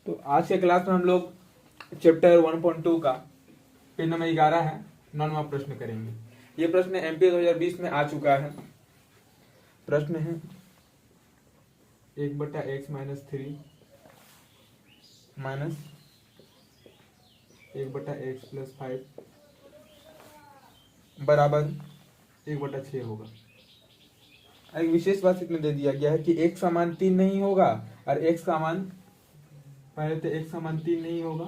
तो आज के क्लास में हम लोग चैप्टर 1.2 का पेज नंबर 11 है 9वां प्रश्न करेंगे। ये प्रश्न एमपी 2020 में आ चुका है। प्रश्न है 1/x - 3 माइनस 1/x + 5 बराबर 1/6 होगा। एक विशेष बात इसमें दे दिया गया है कि x समान 3 नहीं होगा और x समान पहले तो x समान 3 नहीं होगा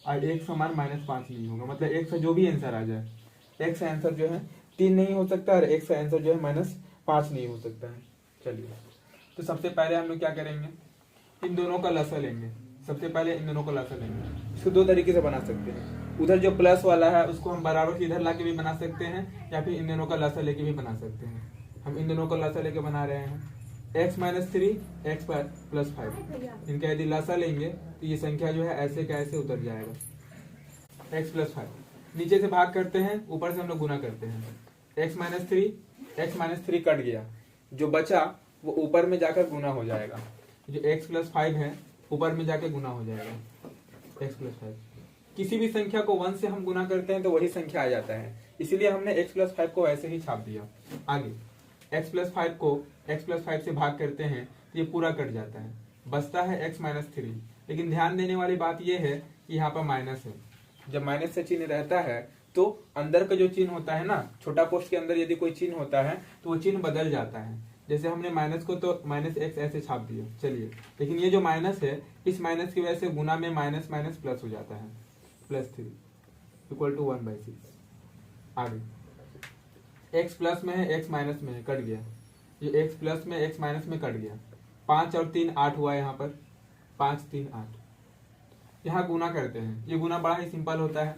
और x समान -5 नहीं होगा। मतलब x का जो भी आंसर आ जाए, x का आंसर जो है 3 नहीं हो सकता और x का आंसर जो है -5 नहीं हो सकता है। चलिए, तो सबसे पहले हम लोग क्या करेंगे, इन दोनों का लसा लेंगे। सबसे पहले इन दोनों का लसा लेंगे। इसको दो तरीके से बना सकते हैं। उधर जो प्लस वाला है उसको हम बराबर से इधर ला के भी बना सकते हैं या फिर इन दोनों का लसा लेके भी बना सकते हैं। हम इन दोनों का लसा लेके बना रहे हैं। x - 3 x + 5 इनका यदि लसा लेंगे तो ये संख्या जो है ऐसे का ऐसे उतर जाएगा। x + 5 नीचे से भाग करते हैं, ऊपर से हम लोग गुना करते हैं। x - 3 कट गया, जो बचा वो ऊपर में जाकर गुना हो जाएगा। जो x + 5 है ऊपर में जाके गुना हो जाएगा। x + 5 किसी भी संख्या को 1 से हम गुना करते हैं तो वही संख्या आ जाता है, इसीलिए हमने x + 5 को ऐसे ही छाप दिया। आगे x + 5 को x + 5 से भाग करते हैं तो ये पूरा कट जाता है, बचता है x - 3। लेकिन ध्यान देने वाली बात यह है कि यहाँ पर माइनस है। जब माइनस का चिन्ह रहता है तो अंदर का जो चिन्ह होता है ना, छोटा कोष्ठ के अंदर यदि कोई चिन्ह होता है तो वो चिन्ह बदल जाता है। जैसे हमने माइनस को तो -x ऐसे छाप दिया। चलिए, लेकिन ये जो माइनस है, इस माइनस की वजह से गुना में माइनस माइनस प्लस हो जाता है। +3 = 1/6। आगे x प्लस में है x माइनस में है, कट गया। ये x प्लस में x माइनस में कट गया। 5 और 3 8 हुआ यहाँ पर, 5 3 8। यहाँ गुना करते हैं। ये गुना बड़ा ही सिंपल होता है।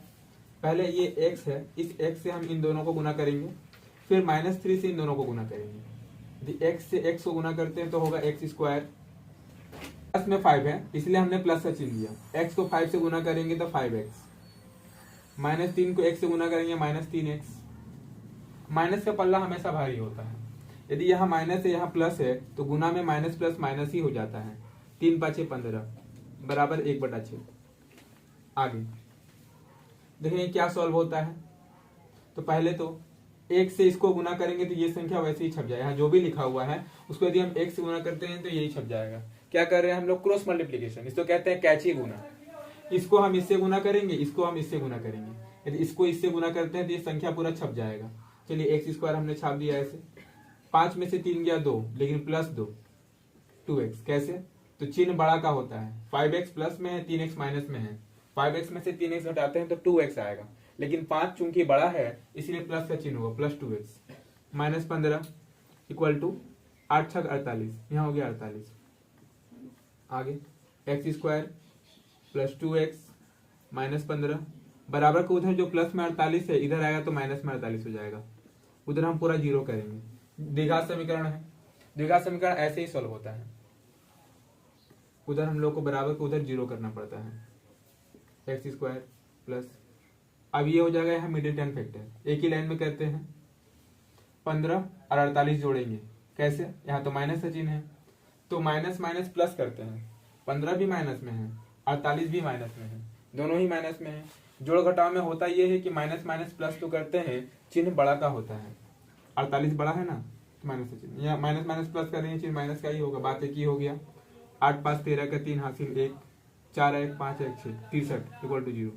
पहले ये x है, इस x से हम इन दोनों को गुना करेंगे, फिर -3 से इन दोनों को गुना करेंगे। यदि x से x को गुना करते हैं तो होगा x²। प्लस में 5 है इसलिए हमने प्लस का चिन्ह लिया। x को 5 से गुना करेंगे तो 5x, -3 को x से गुना करेंगे -3x। माइनस का पल्ला हमेशा भारी होता है। यदि यहाँ माइनस है यहाँ प्लस है तो गुना में माइनस प्लस माइनस ही हो जाता है। 3 × 5 = 15 बराबर 1/6। आगे देखें क्या सॉल्व होता है। तो पहले तो एक से इसको गुना करेंगे तो ये संख्या वैसे ही छप जाएगा। यहाँ जो भी लिखा हुआ है उसको यदि हम एक से गुना करते हैं तो यही छप जाएगा। क्या कर रहे हैं हम लोग, क्रॉस मल्टीप्लीकेशन। इसको कहते हैं कैची गुना। इसको हम इससे गुना करेंगे, इसको हम इससे गुना करेंगे। यदि इसको इससे गुना करते हैं तो ये संख्या पूरा छप जाएगा। चलिए, x² हमने छाप दिया ऐसे। 5 में से 3 गया 2, लेकिन +2 2x। कैसे, तो चिन्ह बड़ा का होता है। 5x प्लस में है, 3x माइनस में है। 5x में से 3x घटाते हैं तो 2x आएगा, लेकिन 5 चूंकि बड़ा है इसलिए प्लस का चिन्ह होगा, +2x। -15 = 8 × 6 = 48। यहाँ हो गया 48। आगे x² + 2x -15 बराबर को उधर जो प्लस में 48 है इधर आएगा तो माइनस में 48 हो जाएगा। उधर हम पूरा 0 करेंगे। द्विघात समीकरण है, द्विघात समीकरण ऐसे ही सॉल्व होता है। उधर हम लोग को बराबर को उधर 0 करना पड़ता है। x² प्लस, अब ये हो जाएगा यहाँ मिडिल टर्म फैक्टर। एक ही लाइन में करते हैं। 15 और 48 जोड़ेंगे। कैसे, यहाँ तो माइनस का चिन्ह है तो माइनस माइनस प्लस करते हैं। 15 भी माइनस में है, 48 भी माइनस में है, दोनों ही माइनस में है। जोड़ घटाव में होता यह है कि माइनस माइनस प्लस तो करते हैं, चिन्ह बड़ा का होता है। 48 बड़ा है ना तो माइनस का चिन्ह, यहाँ माइनस माइनस प्लस कर रहे हैं, चिन्ह माइनस का ही होगा। बात एक ही हो गया। 8 × 5 = 13 का 3 हासिल 1, 4 × 1 = 5 × 6 = 63 = 0।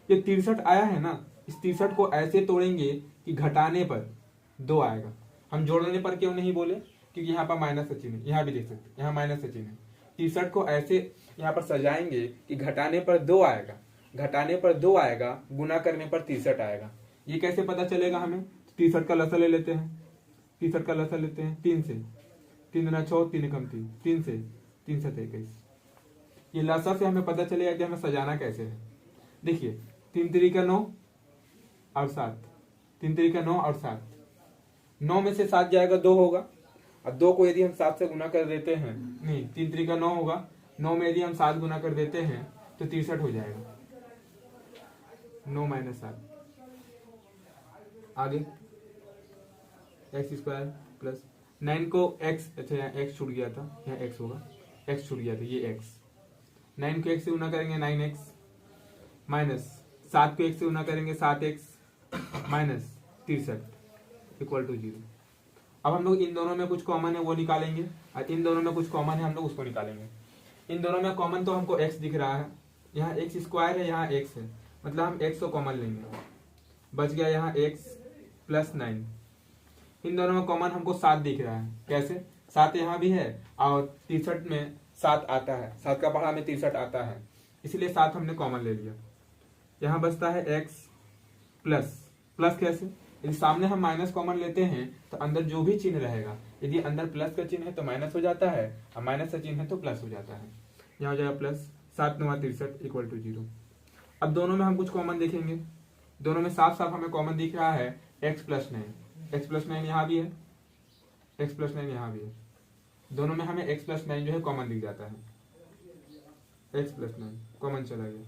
ये 63 आया है ना, इस 63 को ऐसे तोड़ेंगे कि घटाने पर 2 आएगा। हम जोड़ने पर क्यों नहीं बोले, क्योंकि यहाँ पर माइनस का चिन्ह है। यहाँ भी देख सकते हैं, यहाँ माइनस का चिन्ह है। 63 को ऐसे यहाँ पर सजाएंगे कि घटाने पर 2 आएगा, घटाने पर 2 आएगा, गुना करने पर 63 आएगा। ये कैसे पता चलेगा हमें, 63 का लसा ले लेते हैं। 63 का लसा लेते हैं 3 से, 3 × 6 = 3 × 3, 3 से 3 × 7 = 21। ये लसा से हमें पता चलेगा कि हमें सजाना कैसे है। देखिए, 3 × 3 = 9 और 7, 3 × 3 = 9 और 7। 9 में से 7 जाएगा 2 होगा, और 2 को यदि हम 7 से गुना कर देते हैं, नहीं 3 × 3 = 9 होगा, 9 में यदि हम 7 गुना कर देते हैं तो 63 हो जाएगा। 9 - 7। आगे x² प्लस 9 को x, अच्छा यहाँ x छूट गया था, यहाँ x होगा, x छूट गया था, ये x 9 को 1 से गुना करेंगे 9x माइनस 7 को 1 से गुना करेंगे 7x माइनस 63 इक्वल टू 0। अब हम लोग इन दोनों में कुछ कॉमन है वो निकालेंगे और इन दोनों में कुछ कॉमन है हम लोग उसको निकालेंगे। इन दोनों में कॉमन तो हमको x दिख रहा है, यहाँ x स्क्वायर है, यहाँ x है, मतलब हम x को कॉमन लेंगे, बच गया यहाँ x प्लस 9। इन दोनों में कॉमन हमको 7 दिख रहा है, कैसे 7 यहाँ भी है और 63 में 7 आता है, 7 का पहाड़ा में 63 आता है, इसलिए 7 हमने कॉमन ले लिया। यहाँ बचता है x प्लस, प्लस कैसे, यदि सामने हम माइनस कॉमन लेते हैं तो अंदर जो भी चिन्ह रहेगा, यदि अंदर प्लस का चिन्ह है तो माइनस हो जाता है और माइनस का चिन्ह है तो प्लस हो जाता है। यहाँ हो जाएगा प्लस 7 9 63 इक्वल टू 0। अब दोनों में हम कुछ कॉमन देखेंगे, दोनों में साफ साफ हमें कॉमन दिख रहा है x प्लस 9, x प्लस 9 यहाँ भी है, x प्लस 9 यहाँ भी है, दोनों में हमें x प्लस 9 जो है कॉमन दिख जाता है, x प्लस 9 कॉमन चला गया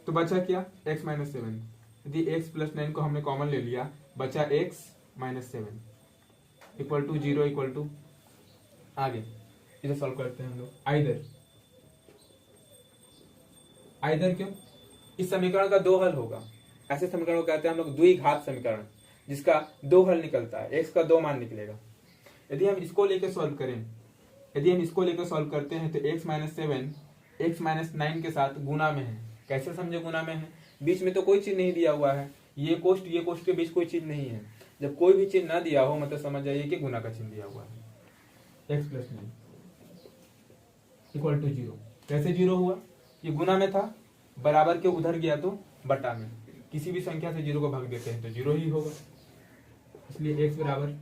तो बचा क्या x माइनस 7। यदि x प्लस 9 को हमने कॉमन ले लिया, बचा x minus 7 equal to 0 equal to, आगे इसे सॉल्व करते हैं हम लोग। आइदर क्यों, इस समीकरण का 2 हल होगा, ऐसे समीकरण को कहते हैं हम लोग द्विघात समीकरण, जिसका 2 हल निकलता है, x का 2 मान निकलेगा। यदि हम इसको लेकर सॉल्व करें, यदि हम इसको लेकर सॉल्व करते हैं तो x माइनस 7 x माइनस 9 के साथ गुना में है। कैसे समझे गुना में है, बीच में तो कोई चीज नहीं दिया हुआ है, ये कोष्ट के बीच कोई चीज नहीं है। जब कोई भी चिन्ह ना दिया हो मतलब समझ जाइए कि गुना का चिन्ह दिया हुआ है। x plus 9 equal to 0। कैसे 0 हुआ, ये गुना में था, बराबर के उधर गया तो बटा में, किसी भी संख्या से 0 को भाग देते हैं तो 0 ही होगा, इसलिए x बराबर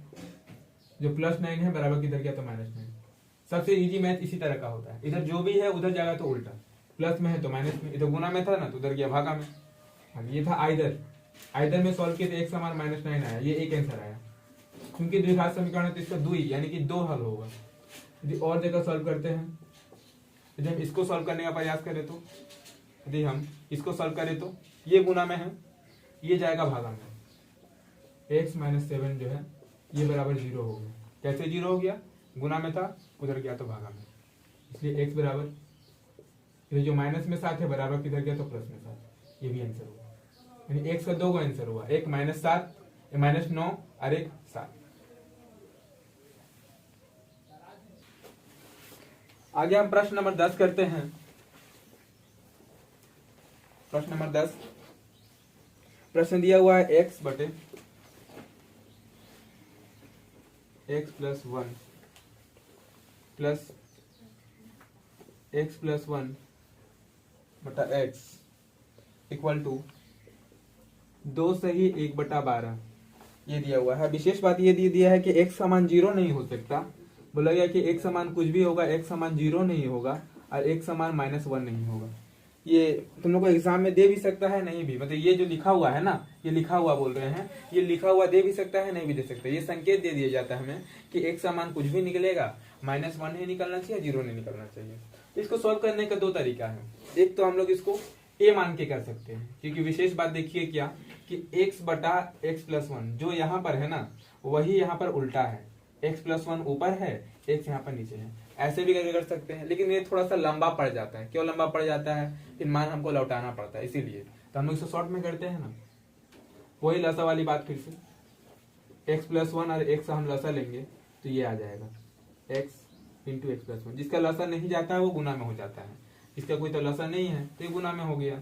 जो प्लस 9 है बराबर किधर गया तो माइनस 9। सबसे इजी मैथ इसी तरह का होता है, इधर जो भी है उधर जाएगा तो उल्टा, प्लस में है तो माइनस में, इधर गुना में था ना तो उधर गया भागा में। अब ये था आइदर में सॉल्व किया तो x समान माइनस 9 आया, ये एक आंसर आया। क्योंकि द्विघात समीकरण है तो इसका द्वि यानी कि 2 हल होगा। यदि और जगह सॉल्व करते हैं, यदि हम इसको सॉल्व करने का प्रयास करें तो, यदि हम इसको सॉल्व करें तो ये गुना में है, ये जाएगा भागा में, x माइनस 7 जो है ये बराबर 0 हो गया। कैसे 0 हो गया, गुना में था उधर गया तो भागा में, इसलिए x बराबर ये जो माइनस में 7 है बराबर किधर गया तो प्लस में 7, ये भी आंसर हुआ। यानी x का 2 को आंसर हुआ, एक माइनस 7 माइनस 9 और एक 7। आगे हम प्रश्न नंबर 10 करते हैं। प्रश्न नंबर 10, प्रश्न दिया हुआ है x बटे x plus 1 plus x plus 1 बटा x इक्वल टू 2 सही 1 बटा 12 ये दिया हुआ है। विशेष बात ये दिया है कि x समान 0 नहीं हो सकता, बोला गया कि x समान कुछ भी होगा, x समान 0 नहीं होगा और x समान माइनस 1 नहीं होगा। ये तुम लोग को एग्जाम में दे भी सकता है नहीं भी, मतलब ये जो लिखा हुआ है ना, ये लिखा हुआ बोल रहे हैं, ये लिखा हुआ दे भी सकता है नहीं भी दे सकता है। ये संकेत दे दिया जाता है हमें कि x समान कुछ भी निकलेगा, माइनस 1 नहीं निकलना चाहिए, 0 नहीं निकलना चाहिए। इसको सॉल्व करने का 2 तरीका है। एक तो हम लोग इसको a मान के कर सकते हैं, क्योंकि विशेष बात देखिए क्या कि x बटा x प्लस 1 जो यहाँ पर है ना वही यहाँ पर उल्टा है, x प्लस 1 ऊपर है, x यहाँ पर नीचे है। ऐसे भी करके कर सकते हैं, लेकिन ये थोड़ा सा लंबा पड़ जाता है। क्यों लंबा पड़ जाता है, फिर मान हमको लौटाना पड़ता है, इसीलिए तो हम लोग इसे शॉर्ट में करते हैं ना। वही लसा वाली बात फिर से, x प्लस 1 और x हम लसा लेंगे तो ये आ जाएगा x इंटू एक्स प्लस 1। जिसका लसा नहीं जाता है वो गुना में हो जाता है, इसका कोई तो लसा नहीं है तो ये गुना में हो गया।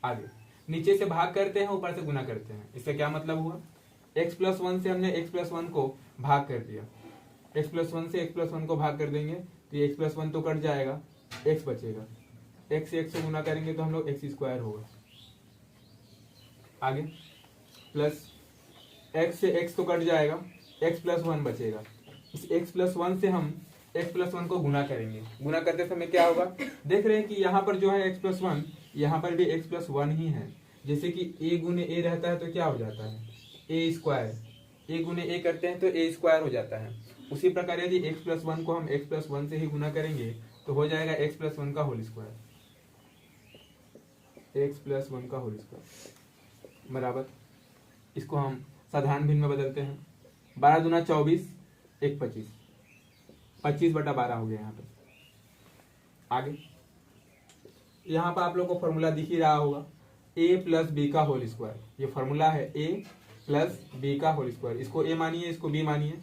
आगे नीचे से भाग करते हैं, ऊपर से गुना करते हैं। इसका क्या मतलब हुआ, x प्लस 1 से हमने x प्लस 1 को भाग कर दिया, x प्लस 1 से x प्लस 1 को भाग कर देंगे तो ये x प्लस 1 तो कट जाएगा, x बचेगा, x से x से गुना करेंगे तो हम लोग x स्क्वायर होगा। आगे प्लस x से x तो कट जाएगा, x प्लस 1 बचेगा। इस x प्लस 1 से हम x प्लस 1 को गुना करेंगे, गुना करते समय क्या होगा, देख रहे हैं कि यहाँ पर जो है x प्लस 1, यहाँ पर भी x प्लस 1 ही है। जैसे कि a गुने a रहता है तो क्या हो जाता है a स्क्वायर, a गुने a करते हैं तो a स्क्वायर हो जाता है। उसी प्रकार यदि x प्लस 1 को हम x प्लस 1 से ही गुना करेंगे तो हो जाएगा x प्लस 1 का होल स्क्वायर, x प्लस 1 का होल स्क्वायर बराबर, इसको हम साधारण भिन्न में बदलते हैं, 12 दूना 24 1 25 बटा 12 हो गया यहाँ पे। आगे यहाँ पर आप लोग को फॉर्मूला दिख ही रहा होगा, a प्लस बी का होल स्क्वायर। ये फॉर्मूला है a प्लस बी का होल स्क्वायर। इसको a मानिए, इसको b मानिए।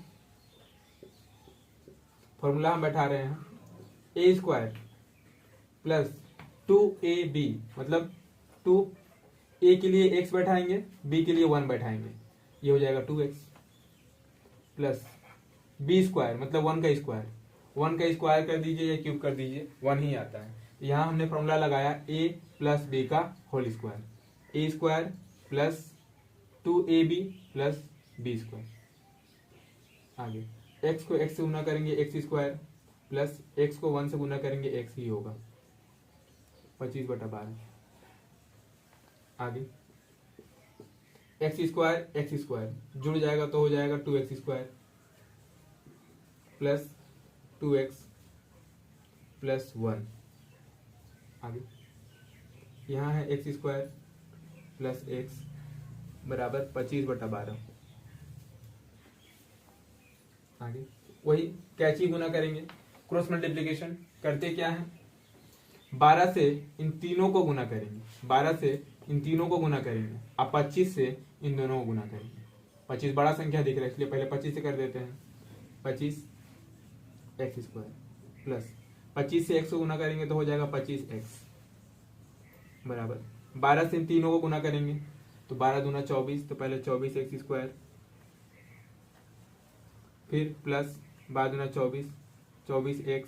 फॉर्मूला हम बैठा रहे हैं a स्क्वायर प्लस 2ab, मतलब 2a के लिए x बैठाएंगे, b के लिए 1 बैठाएंगे, ये हो जाएगा 2x प्लस बी स्क्वायर मतलब 1 का स्क्वायर। 1 का स्क्वायर कर दीजिए या क्यूब कर दीजिए, 1 ही आता है। यहाँ हमने फॉर्मूला लगाया a प्लस बी का whole square, a square plus 2ab plus b square. आगे x को x से गुना करेंगे x स्क्वायर प्लस x को 1 से गुना करेंगे x ही होगा, 25/12। आगे एक्स स्क्वायर जुड़ जाएगा तो हो जाएगा 2x square plus 2x plus 1। आगे यहाँ है एक्स स्क्वायर प्लस एक्स बराबर 25/12। आगे वही कैची गुना करेंगे, क्रॉस मल्टीप्लिकेशन करते क्या है, 12 से इन तीनों को गुना करेंगे, 12 से इन तीनों को गुना करेंगे, अब 25 से इन दोनों को गुना करेंगे। 25 बड़ा संख्या दिख रहा है इसलिए पहले 25 से कर देते हैं, 25 एक्स स्क्वायर प्लस 25 से x को गुना करेंगे तो हो जाएगा 25x बराबर 12 से इन तीनों को गुना करेंगे तो 12 दूना 24, तो पहले 24x स्क्वायर, फिर प्लस 12 दूना 24, 24x,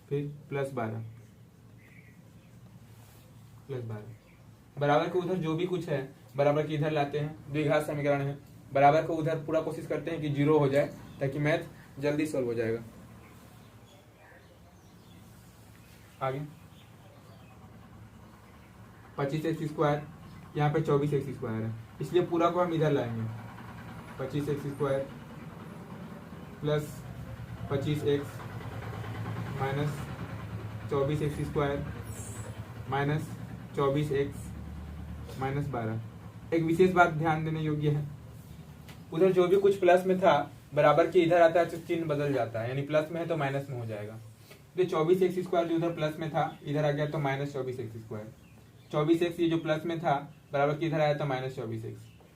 फिर प्लस 12 बराबर के उधर जो भी कुछ है बराबर के इधर लाते हैं, द्विघात समीकरण है, बराबर को उधर पूरा कोशिश करते हैं कि 0 हो जाए ताकि मैथ जल्दी सॉल्व हो जाएगा। आगे 25x स्क्वायर, यहाँ पे 24x स्क्वायर है इसलिए पूरा को हम इधर लाएंगे, 25x square plus 25x minus 24x square minus 24x minus 12। एक विशेष बात ध्यान देने योग्य है, उधर जो भी कुछ प्लस में था बराबर के इधर आता है तो चिन्ह बदल जाता है, यानी प्लस में है तो माइनस में हो जाएगा। तो 24x स्क्वायर जो उधर प्लस में था इधर आ गया तो माइनस 24x स्क्वायर, 24x ये जो प्लस में था बराबर के इधर आया तो माइनस 24x,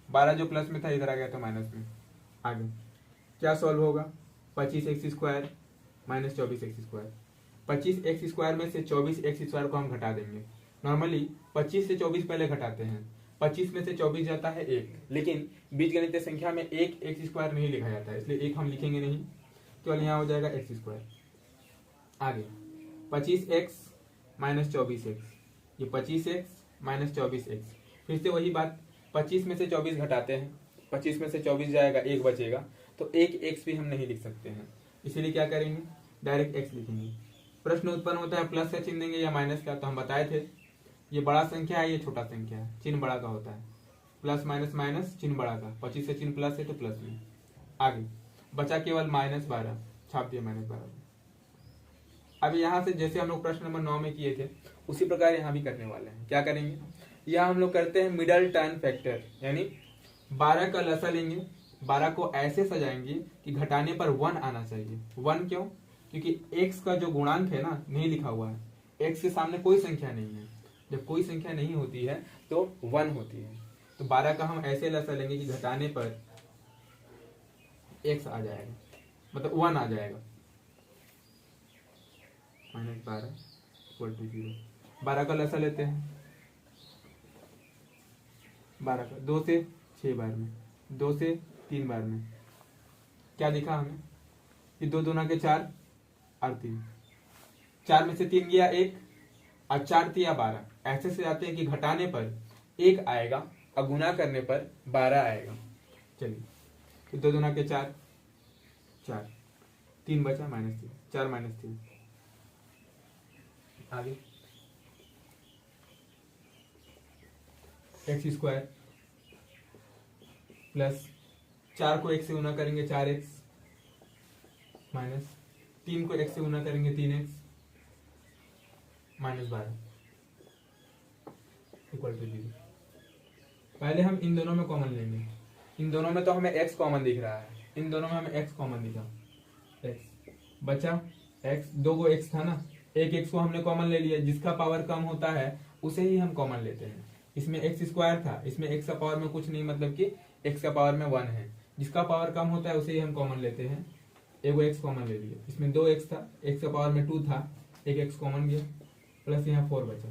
12 जो प्लस में था इधर आ गया तो माइनस में। आगे क्या सॉल्व होगा, 25x square minus 24x square, 25x square में से 24x स्क्वायर को हम घटा देंगे। नॉर्मली 25 से 24 पहले घटाते हैं, 25 में से 24 जाता है 1, लेकिन बीजगणितीय संख्या में एक एक्स स्क्वायर नहीं लिखा जाता है इसलिए एक हम लिखेंगे नहीं, केवल यहाँ हो जाएगा एक्स स्क्वायर। आगे 25x माइनस 24x, ये 25x माइनस 24x, फिर से वही बात, 25 में से 24 घटाते हैं, 25 में से 24 जाएगा 1 बचेगा, तो एक x भी हम नहीं लिख सकते हैं, इसीलिए क्या करेंगे डायरेक्ट x लिखेंगे। प्रश्न उत्पन्न होता है प्लस का चिन्ह देंगे या माइनस का, तो हम बताए थे ये बड़ा संख्या है ये छोटा संख्या है, चिन्ह बड़ा का होता है, प्लस माइनस माइनस चिन्ह बड़ा का, 25 से चिन्ह प्लस है तो प्लस में। आगे बचा केवल -12, छाप दिया -12। अब यहाँ से जैसे हम लोग प्रश्न नंबर 9 में किए थे उसी प्रकार यहाँ भी करने वाले हैं। क्या करेंगे, यहाँ हम लोग करते हैं मिडल टर्म फैक्टर, यानी 12 का लसा लेंगे, 12 को ऐसे सजाएंगे कि घटाने पर 1 आना चाहिए। 1 क्यों, क्योंकि x का जो गुणांक है ना नहीं लिखा हुआ है, x के सामने कोई संख्या नहीं है, जब कोई संख्या नहीं होती है तो 1 होती है, तो 12 का हम ऐसे लसा लेंगे कि घटाने पर x आ जाएगा, मतलब 1 आ जाएगा, -12 = 0। 12 का लसा लेते हैं, 12 का 2 से 6 बार में, 2 से 3 बार में, क्या दिखा हमें कि 2 दूना के 4 और 3, 4 में से 3 गया 1 और 4 तिया 12, ऐसे से जाते हैं कि घटाने पर 1 आएगा और गुना करने पर 12 आएगा। चलिए तो 2 दूना के 4, 4, 3 बचा -3, 4 -3। आगे एक्स स्क्वायर प्लस 4 को 1 से गुना करेंगे 4x माइनस 3 को 1 से गुना करेंगे 3x -12 = 0। पहले हम इन दोनों में कॉमन लेंगे, इन दोनों में तो हमें x कॉमन दिख रहा है, इन दोनों में हमें x कॉमन दिखा, x बचा x, 2 को x था ना एक एक्स को हमने कॉमन ले लिया, जिसका पावर कम होता है उसे ही हम कॉमन लेते हैं। इसमें एक्स स्क्वायर था, इसमें एक्स का पावर में कुछ नहीं, मतलब कि एक्स का पावर में 1 है, जिसका पावर कम होता है उसे ही हम कॉमन लेते हैं। एक एक्स कॉमन ले लिया, इसमें 2 एक्स था, एक्स का पावर में 2 था, एक एक्स कॉमन गया, प्लस यहाँ 4 बचा।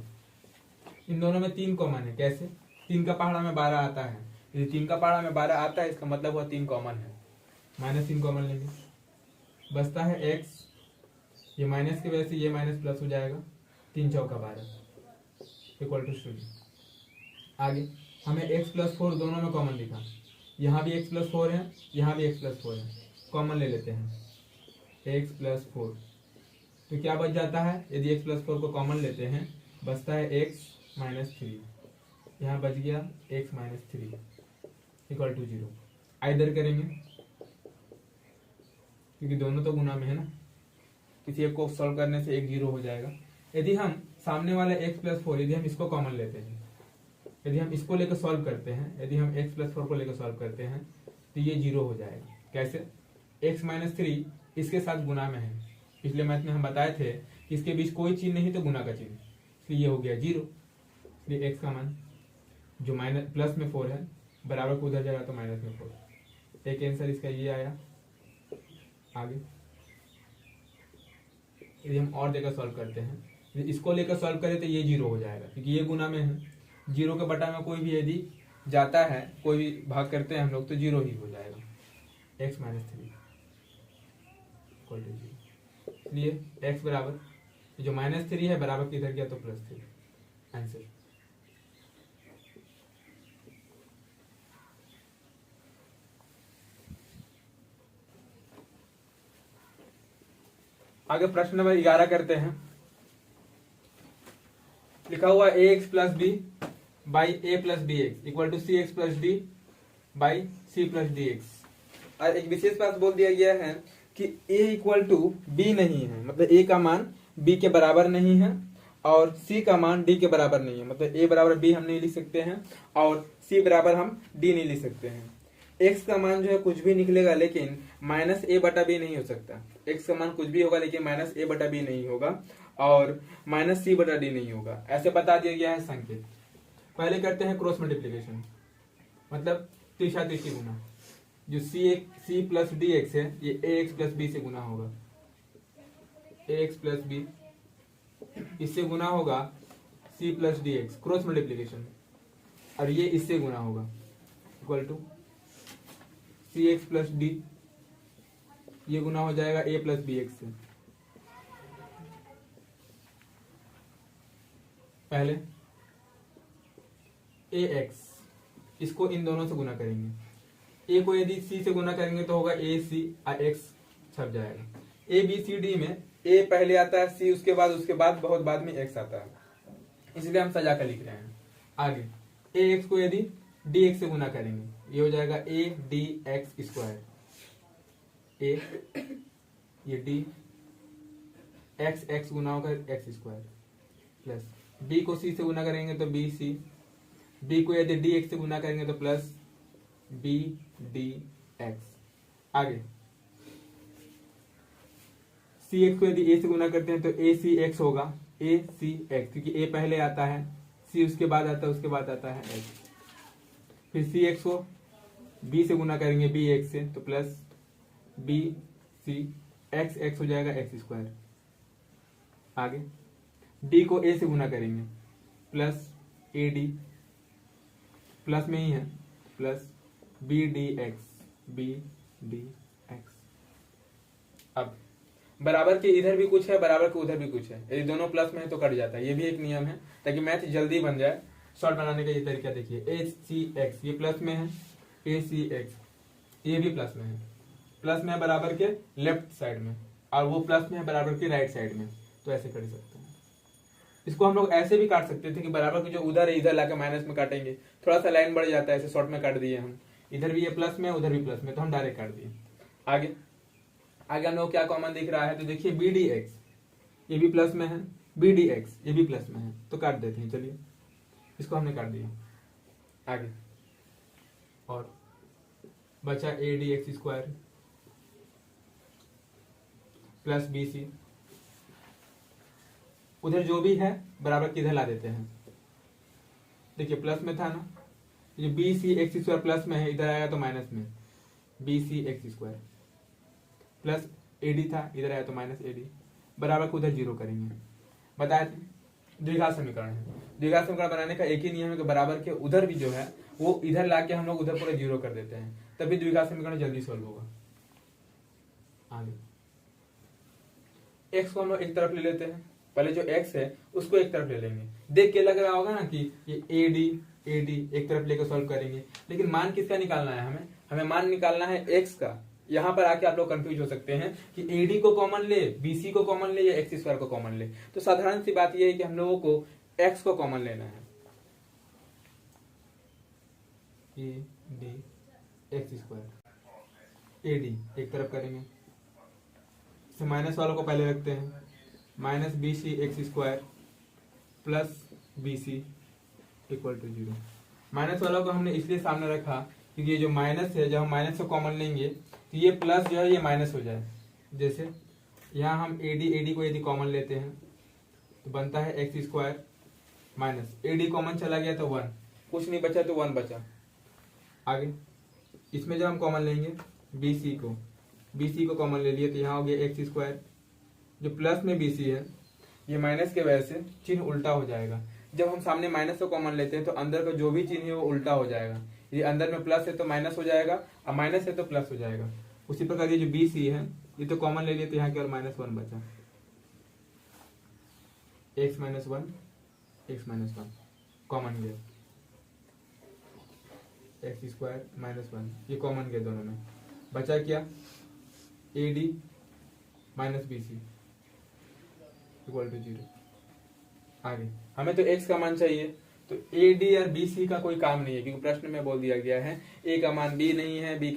इन दोनों में 3 कॉमन है, कैसे? 3 का पहाड़ा में 12 आता है, यदि 3 का पहाड़ा में 12 आता है इसका मतलब हुआ 3 कॉमन है, -3 कॉमन लेंगे, बचता है एक्स, ये माइनस की वजह से ये माइनस प्लस हो जाएगा, 3 चौका 12 इक्वल टू 0। आगे हमें x प्लस 4 दोनों में कॉमन दिखा, यहाँ भी x प्लस 4 है, यहाँ भी x प्लस 4 है, कॉमन ले लेते हैं x प्लस 4, तो क्या बच जाता है? यदि x प्लस 4 को कॉमन लेते हैं बचता है x माइनस 3, यहाँ बच गया x minus 3 equal to 0। Either करेंगे क्योंकि दोनों तो गुना में है ना, किसी एक को सॉल्व करने से एक 0 हो जाएगा। यदि हम सामने वाला x प्लस 4 यदि हम इसको कॉमन लेते हैं, यदि हम इसको लेकर सॉल्व करते हैं, यदि हम x प्लस 4 को लेकर सॉल्व करते हैं तो ये 0 हो जाएगा। कैसे? x माइनस 3 इसके साथ गुना में है, पिछले मैथ में हम बताए थे कि इसके बीच कोई चीज नहीं तो गुना का चिन्ह, इसलिए ये हो गया 0। इसलिए x का मान जो माइनस प्लस में 4 है बराबर को उधर जाएगा तो माइनस में 4, एक आंसर इसका ये आया। आगे यदि हम और देकर सॉल्व करते हैं, यदि इसको लेकर सॉल्व करें तो ये 0 हो जाएगा क्योंकि ये गुना में है, 0 के बटा में कोई भी यदि जाता है, कोई भी भाग करते हैं हम लोग तो 0 ही हो जाएगा, x माइनस 3 इक्वल टू 0। इसलिए x बराबर जो -3 है बराबर किधर गया तो +3 आंसर। आगे प्रश्न नंबर 11 करते हैं। लिखा हुआ ax plus b by a plus b x equal to c x plus d by c plus d x. और एक विशेष बात बोल दिया गया है कि a इक्वल टू बी नहीं है, मतलब a का मान b के बराबर नहीं है और c का मान d के बराबर नहीं है, मतलब a बराबर b हम नहीं लिख सकते हैं और c बराबर हम d नहीं लिख सकते हैं। x का मान जो है कुछ भी निकलेगा लेकिन माइनस ए बटा बी नहीं हो सकता, x का मान कुछ भी होगा लेकिन माइनस ए बटा बी नहीं होगा और माइनस सी बटा डी नहीं होगा, ऐसे बता दिया गया है संकेत। पहले करते हैं क्रॉस मल्टीप्लीकेशन, मतलब तीसरा तीसरी गुना, जो सी प्लस डी एक्स है ये ए एक्स प्लस बी से गुना होगा, ए एक्स प्लस बी इससे गुना होगा c plus d x cross multiplication, और ये इससे गुना होगा equal to c x plus d, ये गुना हो जाएगा ए प्लस बी एक्स से। पहले ए एक्स, इसको इन दोनों से गुना करेंगे, ए को यदि सी से गुना करेंगे तो होगा ए सी और एक्स छप जाएगा। ए बी सी डी में ए पहले आता है, सी उसके बाद बहुत बाद में एक्स आता है, इसलिए हम सजा कर लिख रहे हैं। आगे ए एक्स को यदि डी एक्स से गुना करेंगे ये हो जाएगा ए डी एक्स स्क्वायर, ए ये डी एक्स एक्स गुना होगा एक्स स्क्वायर प्लस बी को सी से गुना करेंगे तो बी सी, बी को यदि डी एक्स से गुना करेंगे तो प्लस बी डी एक्स। आगे सी एक्स को यदि ए से गुना करते हैं तो ए सी एक्स होगा, ए सी एक्स क्योंकि ए पहले आता है, सी उसके बाद आता है, उसके बाद आता है एक्स। फिर सी एक्स को बी से गुना करेंगे बी एक्स से तो plus b c x x हो जाएगा एक्स स्क्वायर। आगे डी को ए से गुना करेंगे प्लस ए डी, प्लस में ही है प्लस बी डी एक्स। अब बराबर के इधर भी कुछ है, बराबर के उधर भी कुछ है, यदि दोनों प्लस में है तो कट जाता है, ये भी एक नियम है ताकि मैथ जल्दी बन जाए। शॉर्ट बनाने का ये तरीका देखिए, ए सी एक्स ये प्लस में है, ए सी एक्स ये भी प्लस में है, प्लस में है बराबर के लेफ्ट साइड में और वो प्लस में है बराबर के राइट साइड में, तो ऐसे कर सकते हैं। इसको हम लोग ऐसे भी काट सकते थे कि बराबर के जो उधर है इधर लाके माइनस में काटेंगे, थोड़ा सा लाइन बढ़ जाता है, ऐसे शॉर्ट में काट दिए हम, इधर भी ये प्लस में उधर भी प्लस में, तो हम डायरेक्ट काट दिए। आगे हम लोग क्या कॉमन दिख रहा है तो देखिए बी डी एक्स ये भी प्लस में है, बी डी एक्स ये भी प्लस में है, तो काट देते हैं, चलिए इसको हमने काट दिया। आगे और बचा a d x square plus b c, उधर जो भी है बराबर किधर ला देते हैं। देखिए प्लस में था ना, ये b c x square plus में है, इधर आएगा तो माइनस में, b c x square plus a d था, इधर आया तो माइनस ए डी, बराबर को उधर जीरो करेंगे। बताए थे द्विघात समीकरण है। द्विघात समीकरण बनाने का एक ही नियम है कि बराबर के उधर भी जो है वो इधर लाके हम लोग उधर पूरा जीरो कर देते हैं, तभी द्विघात समीकरण जल्दी सॉल्व होगा। आगे एक्स को हम लोग एक तरफ ले लेते हैं, पहले जो एक्स है उसको एक तरफ ले लेंगे। देख के लग रहा होगा ना कि ये ए डी एक तरफ लेकर सॉल्व करेंगे, लेकिन मान किसका निकालना है, हमें मान निकालना है एक्स का। यहां पर आके आप लोग कंफ्यूज हो सकते हैं कि एडी को कॉमन ले, बीसी को कॉमन ले या एक्स स्क्वायर को कॉमन ले। तो साधारण सी बात यह है कि हम लोगों को एक्स को कॉमन लेना है, ए d x square, A D एक तरफ करेंगे, इसे माइनस वालों को पहले रखते हैं, minus B c x square plus b C equal to zero. Minus वालों को हमने इसलिए सामने रखा क्योंकि ये जो माइनस है, जब हम माइनस को कॉमन लेंगे तो ये प्लस जो है ये माइनस हो जाए। जैसे यहाँ हम एडी को यदि कॉमन लेते हैं तो बनता है X square minus AD common चला गया तो 1, कुछ नहीं बचा तो 1 बचा। आगे इसमें जब हम कॉमन लेंगे बीसी को कॉमन ले लिए तो यहाँ हो गया एक्स स्क्वायर, जो प्लस में बीसी है ये माइनस के वजह से चिन्ह उल्टा हो जाएगा। जब हम सामने माइनस को कॉमन लेते हैं तो अंदर का जो भी चिन्ह है वो उल्टा हो जाएगा। ये अंदर में प्लस है तो माइनस हो जाएगा और माइनस है तो प्लस हो जाएगा। उसी प्रकार ये जो बी सी है ये तो कॉमन ले लिए तो यहाँ केवल -1 बचा, x -1 कॉमन गया, एक्स स्क्वायर -1 ये कॉमन गया दोनों में, बचा क्या A D minus B C equal to 0। आगे हमें तो x का मान चाहिए, तो ए डी और बी सी का कोई काम नहीं है क्योंकि प्रश्न में बोल दिया गया है ए का मान बी नहीं है, ए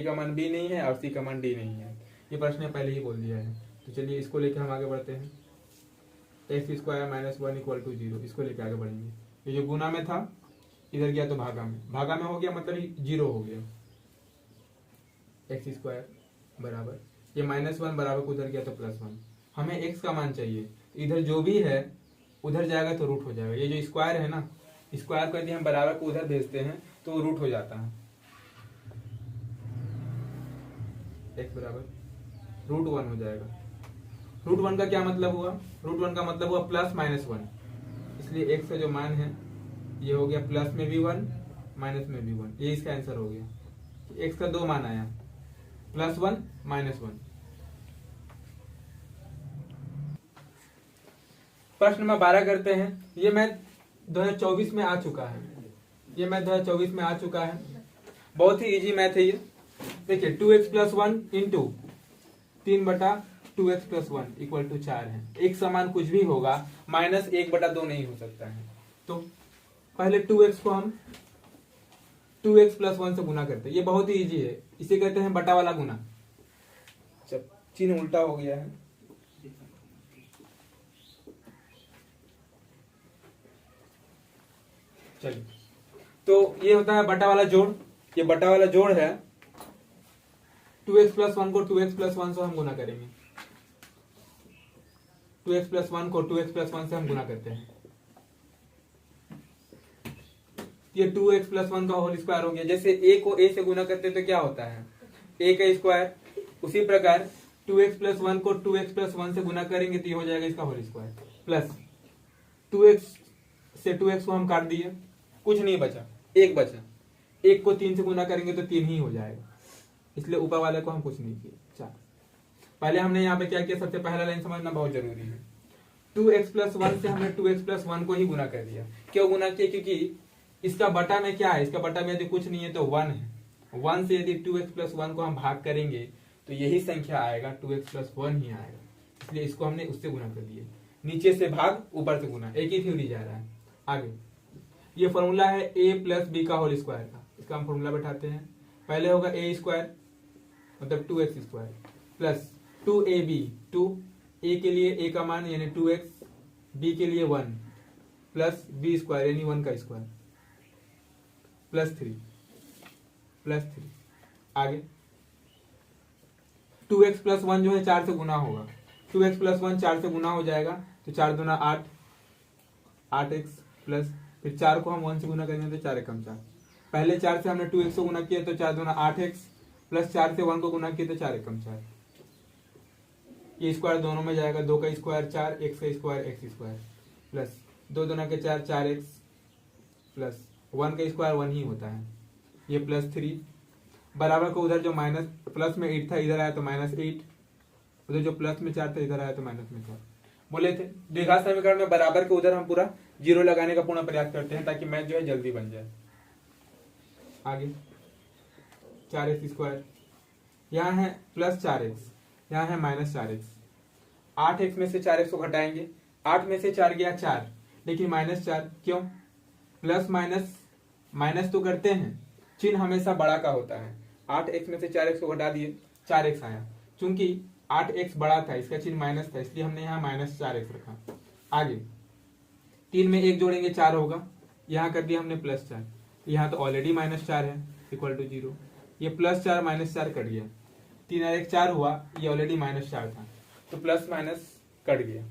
का मान बी नहीं है और सी का मान डी नहीं है, ये प्रश्न में पहले ही बोल दिया है। तो चलिए इसको लेकर हम आगे बढ़ते हैं, एक्स स्क्वायर -1 इक्वल टू 0, इसको लेकर आगे बढ़ेंगे। ये जो गुना में था इधर गया तो भागा में हो गया, मतलब 0 हो गया। एक्स स्क्वायर बराबर ये -1 बराबर को उधर गया तो +1। हमें x का मान चाहिए, इधर जो भी है उधर जाएगा तो रूट हो जाएगा। ये जो स्क्वायर है ना, स्क्वायर को यदि हम बराबर को उधर भेजते हैं तो वो रूट हो जाता है। x बराबर √1 हो जाएगा। √1 का क्या मतलब हुआ, √1 का मतलब हुआ +-1, इसलिए x का जो मान है ये हो गया प्लस में भी 1 माइनस में भी 1, ये इसका आंसर हो गया। x का दो मान आया, +1 -1। प्रश्न नंबर 12 करते हैं। ये मैथ 2024 में आ चुका है, बहुत ही इजी मैथ है ये। देखिए 2x + 1 into 3/2x + 1 equal to 4 है। एक समान कुछ भी होगा, -1/2 नहीं हो सकता है। तो पहले 2x को हम 2x + 1 से गुना करते हैं, ये बहुत ही इजी है, इसे कहते हैं बटा वाला गुना। जब चिन्ह उल्टा हो गया है, चलिए तो ये होता है बटा वाला जोड़। ये बटा वाला जोड़ है, 2x + 1 को 2x + 1 से हम गुना करेंगे, 2x + 1 को 2x + 1 से हम गुना करते हैं। ये 2x + 1 का होल स्क्वायर हो गया। जैसे a को a से गुना करते हैं तो क्या होता है a का स्क्वायर, उसी प्रकार 2x + 1 को 2x + 1 से गुना करेंगे तो ये हो जाएगा इसका होल स्क्वायर, प्लस 2x से 2x को हम काट दिए, कुछ नहीं बचा, 1 बचा। 1 को 3 से गुना करेंगे तो 3 ही हो जाएगा, इसलिए ऊपर वाले को हम कुछ नहीं किए। 4 पहले हमने यहाँ पे क्या किया, सबसे पहला लाइन समझना बहुत जरूरी है। 2x + 1 से हमने 2x + 1 को ही गुना कर दिया। क्यों गुना किया, क्योंकि इसका बटा में क्या है, इसका बटा में यदि कुछ नहीं है तो 1 है। 1 से यदि 2x + 1 को हम भाग करेंगे तो यही संख्या आएगा, 2x + 1 ही आएगा, इसलिए इसको हमने उससे गुना कर दिया। नीचे से भाग, ऊपर से गुना, एक ही थ्योरी जा रहा है। आगे ये फॉर्मूला है a + b का होल स्क्वायर का, इसका हम फॉर्मूला बैठाते हैं। पहले होगा a² मतलब 2x² प्लस 2ab, 2 a के लिए a का मान यानी 2x, b के लिए 1 प्लस b² यानी 1 का स्क्वायर प्लस 3 आगे 2x + 1 जो है 4 से गुना होगा, 2x + 1 4 से गुना हो जाएगा तो 4 दूना 8, 8x प्लस फिर 4 को हम 1 से गुना करेंगे तो 4 एकम 4। पहले 4 से हमने 2x को गुना किया तो 4 दूना 8x प्लस 4 से 1 को गुना किया तो 4 एकम 4। ये स्क्वायर दोनों में जाएगा, 2 का स्क्वायर 4, x का स्क्वायर x स्क्वायर प्लस 2 दूना के 4, 4x प्लस 1 का स्क्वायर 1 ही होता है। ये प्लस 3 बराबर को उधर जो माइनस प्लस में 8 था इधर आया तो -8, उधर जो प्लस में 4 था इधर आया तो माइनस में 4। बोले थे द्विघात समीकरण में बराबर के उधर हम पूरा 0 लगाने का पूर्ण प्रयास करते हैं ताकि मैथ जो है जल्दी बन जाए। आगे 4x स्क्वायर, यहाँ है प्लस 4x, यहाँ है -4x। 8x में से 4x को घटाएंगे, 8 में से 4 गया 4, लेकिन -4 क्यों? प्लस माइनस माइनस तो करते हैं, चिन्ह हमेशा बड़ा का होता है। 8x में से 4x को घटा दिए, 4x आया। चूंकि 8x बड़ा था, इसका चिन्ह माइनस था, इसलिए हमने यहाँ -4x रखा। आगे 3 में 1 जोड़ेंगे 4 होगा, यहाँ कर दिया हमने +4, यहाँ तो ऑलरेडी -4 है इक्वल टू 0। ये +4 -4 कट गया, 3 और 1 4 हुआ, ये ऑलरेडी -4 था तो प्लस माइनस कट गया।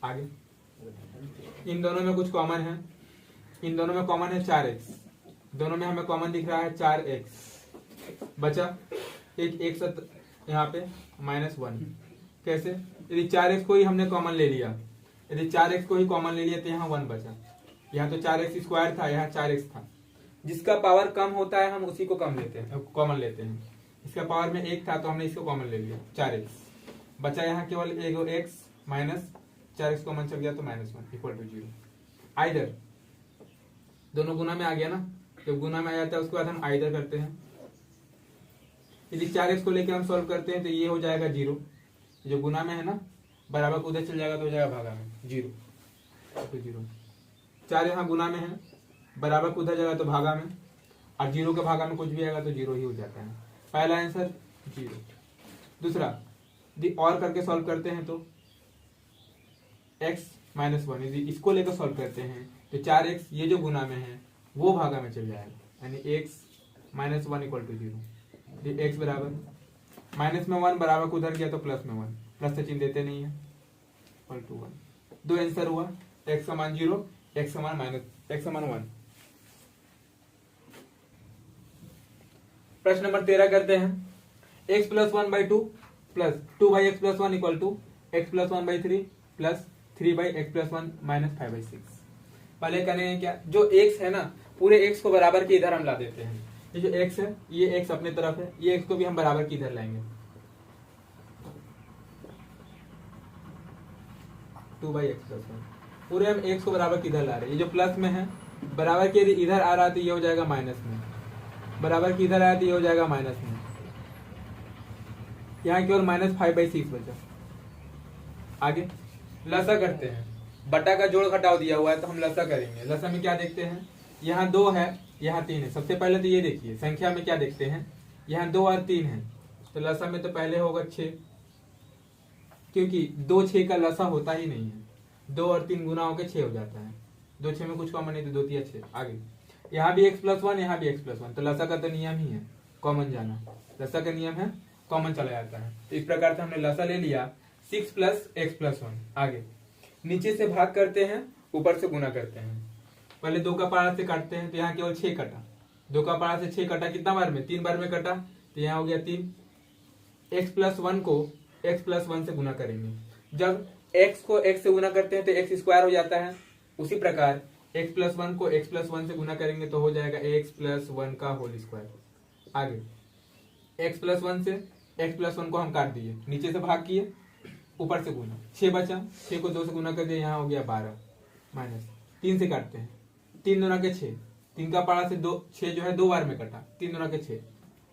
आगे इन दोनों में कुछ कॉमन है, इन दोनों में कॉमन है 4x, दोनों में हमें कॉमन दिख रहा है 4x, बचा एक यहाँ पे -1। कैसे? यदि 4x को ही हमने कॉमन ले लिया, यदि 4x को ही कॉमन ले लिया तो यहाँ 1 बचा। यहाँ तो 4x स्क्वायर था, यहाँ 4x था। जिसका पावर कम होता है हम उसी को कम लेते हैं, कॉमन लेते हैं। इसका पावर में 1 था तो हमने इसको कॉमन ले लिया 4x, बचा यहाँ केवल एगो x माइनस 4x कॉमन चल गया तो -1 इक्वल टू 0। आइदर दोनों गुना में आ गया ना, जब गुना में आ जाता है उसके बाद हम आइदर करते हैं। यदि 4x को लेकर हम सॉल्व करते हैं तो ये हो जाएगा 0, जो गुना में है ना बराबर को उधर चल जाएगा तो हो जाएगा भागा में 0 तो 0। 4 यहाँ गुना में है, बराबर को उधर जाएगा तो भागा में, और 0 के भागा में कुछ भी आएगा तो 0 ही हो जाता है। पहला आंसर 0। दूसरा यदि और करके सॉल्व करते हैं तो x -1, यदि इसको लेकर सॉल्व करते हैं तो 4x ये जो गुना में है वो भागा में चल जाएगा, यानी x -1 इक्वल टू 0। x बराबर माइनस में 1 बराबर को उधर गया तो प्लस में 1, प्लस से चिन्ह देते नहीं है, इक्वल टू 1। 2 आंसर हुआ, x समान 0, x समान 1। प्रश्न नंबर 13 करते हैं। x + 1/2 plus 2/x + 1 equal to x + 1/3 plus 3/x + 1 -5/6। पहले करेंगे क्या, जो x है ना पूरे x को बराबर के इधर हम ला देते हैं। ये जो x है ये x अपने तरफ है, ये x को भी हम बराबर की इधर लाएंगे। 2/x + 1 पूरे हम x को बराबर की इधर ला रहे हैं। ये जो प्लस में है बराबर के इधर आ रहा तो ये हो जाएगा माइनस में, बराबर की इधर आया तो ये हो जाएगा माइनस में। यहाँ केवल -5/6 बचा। आगे लसा करते हैं, बटा का जोड़ घटाव दिया हुआ है तो हम लसा करेंगे। लसा में क्या देखते हैं, यहाँ 2 है यहाँ 3 है। सबसे पहले तो ये देखिए संख्या में क्या देखते हैं, यहाँ 2 और 3 है तो लसा में तो पहले होगा 6, क्योंकि 2 6 का लसा होता ही नहीं है, 2 और 3 गुना होकर 6 हो जाता है। 2 6 में कुछ कॉमन नहीं तो 2 3 6। आगे यहाँ भी x + 1 यहाँ भी x + 1, तो लसा का तो नियम ही है कॉमन जाना, लसा का नियम है कॉमन चला जाता है। तो इस प्रकार से हमने लसा ले लिया 6 + x + 1। आगे नीचे से भाग करते हैं, ऊपर से गुना करते हैं। पहले 2 का पारा से काटते हैं तो यहाँ केवल 6 कटा, 2 का पारा से 6 कटा, कितना बार में 3 बार में कटा तो यहाँ हो गया 3। x + 1 को x + 1 से गुना करेंगे। जब x को x से गुना करते हैं तो x स्क्वायर हो जाता है, उसी प्रकार x + 1 को x + 1 से गुना करेंगे तो हो जाएगा x + 1 का होल स्क्वायर। आगे x + 1 से x + 1 को हम काट दिए, नीचे से भाग किए ऊपर से गुना, 6 बचा, 6 को 2 से गुना कर दिया, यहाँ हो गया 12 माइनस 3 से काटते हैं, 3 दूना के 6, 3 का पारा से 2 6 जो है 2 बार में कटा, 3 दूना के 6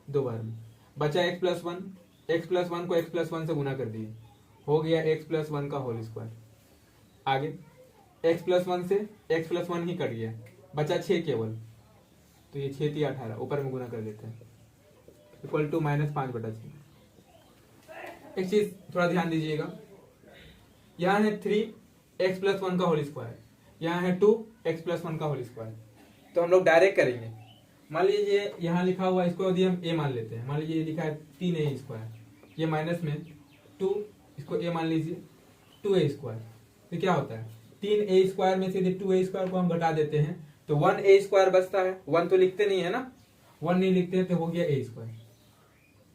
2 बार में बचा x + 1, x + 1 को x + 1 से गुना कर दिए, हो गया x + 1 का होल स्क्वायर। आगे x + 1 से x + 1 ही कट गया, बचा 6 केवल, तो ये 6 3 18 ऊपर में गुना कर देते हैं, इक्वल टू -5/6। एक चीज थोड़ा ध्यान दीजिएगा, यहाँ है 3x + 1 का होल स्क्वायर, यहाँ है 2x + 1 का होल स्क्वायर। तो हम लोग डायरेक्ट करेंगे। मान लीजिए यहाँ लिखा हुआ, इसको यदि हम a मान लेते हैं, मान लीजिए ये लिखा है 3a², ये माइनस में 2, इसको a मान लीजिए 2a², तो क्या होता है 3a² में से यदि 2a² को हम घटा देते हैं तो 1a² बचता है। 1 तो लिखते नहीं है ना, 1 नहीं लिखते हैं तो हो गया a²।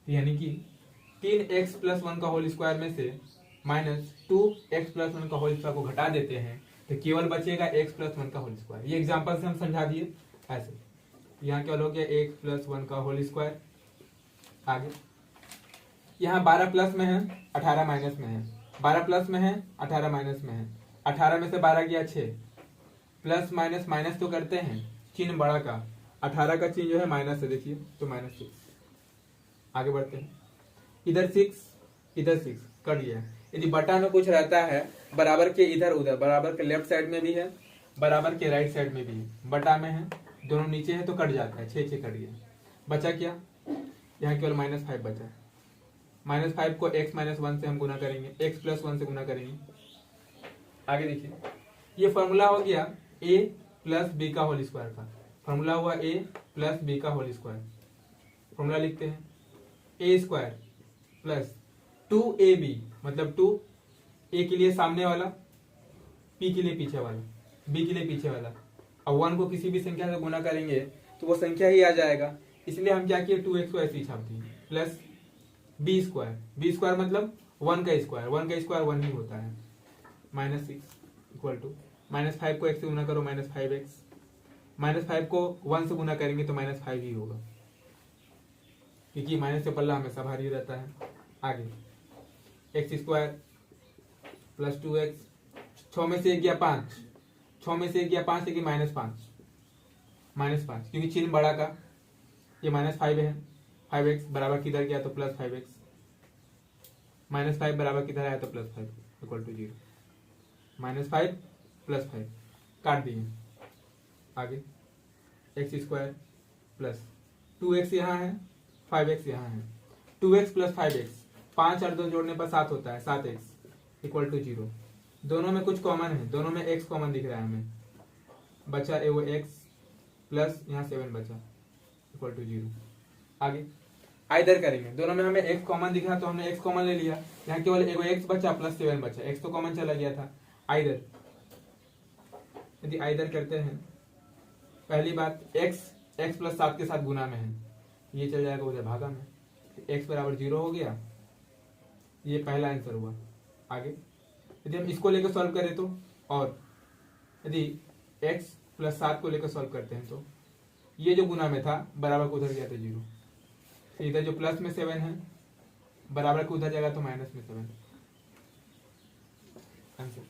यानी कि 3x+1 का होल स्क्वायर में से -2x+1 का होल स्क्वायर को घटा देते हैं तो केवल बचेगा x+1 का होल स्क्वायर। ये एग्जांपल से हम समझा दिए ऐसे। यहाँ केवल हो गया x+1 का होल स्क्वायर। आगे यहाँ 12 प्लस में है 18 माइनस में है, 12 प्लस में है 18 माइनस में है, 18 में से 12 गया 6, प्लस माइनस माइनस तो करते हैं, चिन्ह बड़ा का 18 का चिन्ह जो है माइनस है, देखिए तो -6। आगे बढ़ते हैं, इधर 6 कट गया। यदि बटा में कुछ रहता है बराबर के इधर उधर, बराबर के लेफ्ट साइड में भी है, बराबर के राइट साइड में भी है, बटा में है, दोनों नीचे है तो कट जाता है, 6 कट गया। बचा क्या, यहाँ केवल -5 बचा है। -5 को x-1 से हम गुना करेंगे, x+1 से गुना करेंगे। आगे देखिए, ये फॉर्मूला हो गया a + b का होल स्क्वायर का, फॉर्मूला हुआ a + b का होल स्क्वायर। फॉर्मूला लिखते हैं a² + 2ab, मतलब 2 a के लिए सामने वाला, p के लिए पीछे वाला, b के लिए पीछे वाला। अब 1 को किसी भी संख्या से गुना करेंगे तो वो संख्या ही आ जाएगा, इसलिए हम क्या किए 2x को ऐसे ही छाप दिए, प्लस b² मतलब 1 का स्क्वायर, 1 का स्क्वायर 1 ही होता है, -6 = -5 को x से गुना करो -5x, -5 को 1 से गुना करेंगे तो -5 ही होगा, क्योंकि माइनस से पल्ला हमेशा भारी रहता है। आगे x² + 2x, 6 में से 1 गया 5, 6 में से 1 गया 5 लेकिन -5, क्योंकि चिन्ह बड़ा का ये -5 है, 5x बराबर किधर गया तो +5x, -5 बराबर किधर आया तो +5 = 0, -5 + 5 काट दिए। आगे x² + 2x यहाँ है, 5x यहाँ है, 2x + 5x, 5 और 2 जोड़ने पर 7 होता है, 7x = 0। दोनों में कुछ कॉमन है, दोनों में x कॉमन दिख रहा है हमें, बचा वो x प्लस यहाँ 7 बचा = 0। आगे आइदर करेंगे, दोनों में हमें x कॉमन दिख रहा तो हमने x कॉमन ले लिया, यहाँ केवल एगो x बचा प्लस 7 बचा, x तो कॉमन चला गया था। आइदर, यदि आइदर करते हैं, पहली बात x + 7 के साथ गुना में है, ये चल जाएगा उधर भागा में, x = 0 हो गया, ये पहला आंसर हुआ। आगे यदि हम इसको लेकर सॉल्व करें तो, और यदि x + 7 को लेकर सॉल्व करते हैं तो ये जो गुना में था बराबर को उधर गया तो 0, इधर जो प्लस में 7 है बराबर को उधर जाएगा तो माइनस में 7 आंसर।